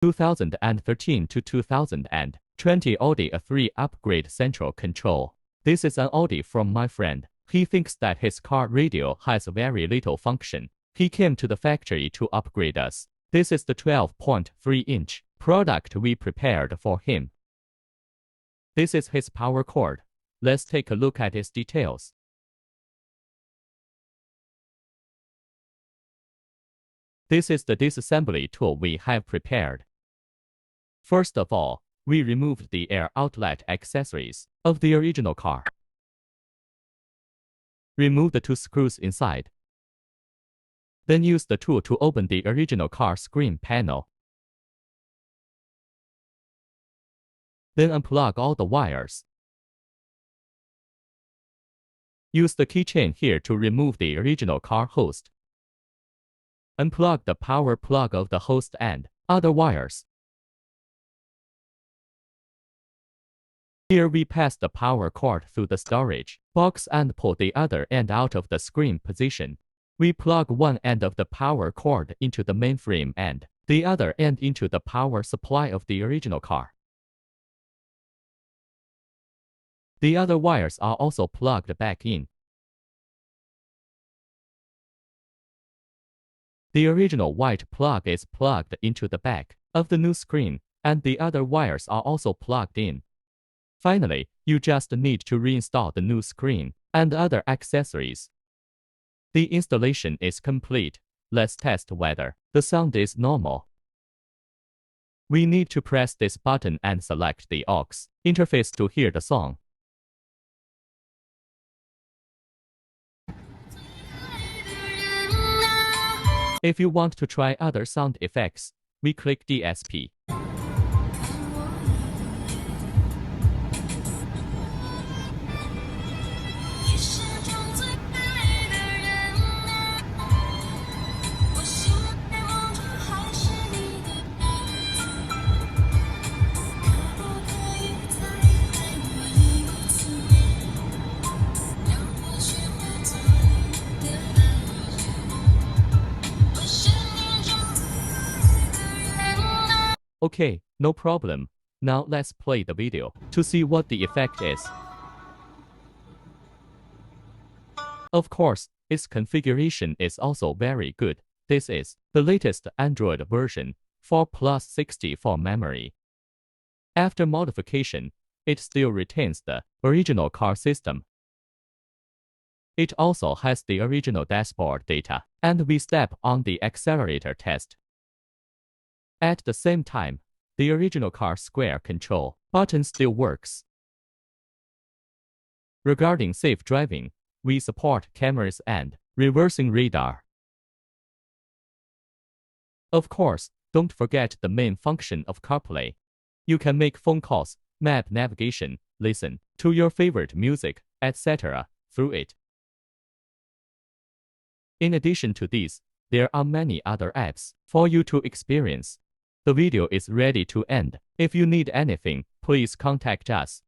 2013 to 2020 Audi A3 upgrade central control. This is an Audi from my friend. He thinks that his car radio has very little function. He came to the factory to upgrade us. This is the 12.3-inch product we prepared for him. This is his power cord. Let's take a look at its details. This is the disassembly tool we have prepared. First of all, we removed the air outlet accessories of the original car. Remove the two screws inside. Then use the tool to open the original car screen panel. Then unplug all the wires. Use the keychain here to remove the original car host. Unplug the power plug of the host and other wires. Here we pass the power cord through the storage box and pull the other end out of the screen position. We plug one end of the power cord into the mainframe and the other end into the power supply of the original car. The other wires are also plugged back in. The original white plug is plugged into the back of the new screen, and the other wires are also plugged in. Finally, you just need to reinstall the new screen and other accessories. The installation is complete. Let's test whether the sound is normal. We need to press this button and select the aux interface to hear the song. If you want to try other sound effects, we click DSP. Okay, no problem. Now let's play the video to see what the effect is. Of course, its configuration is also very good. This is the latest Android version, 4+64 memory. After modification, it still retains the original car system. It also has the original dashboard data, and we step on the accelerator test. At the same time, the original car square control button still works. Regarding safe driving, we support cameras and reversing radar. Of course, don't forget the main function of Carplay. You can make phone calls, map navigation, listen to your favorite music, etc. through it. In addition to these, there are many other apps for you to experience. The video is ready to end. If you need anything, please contact us.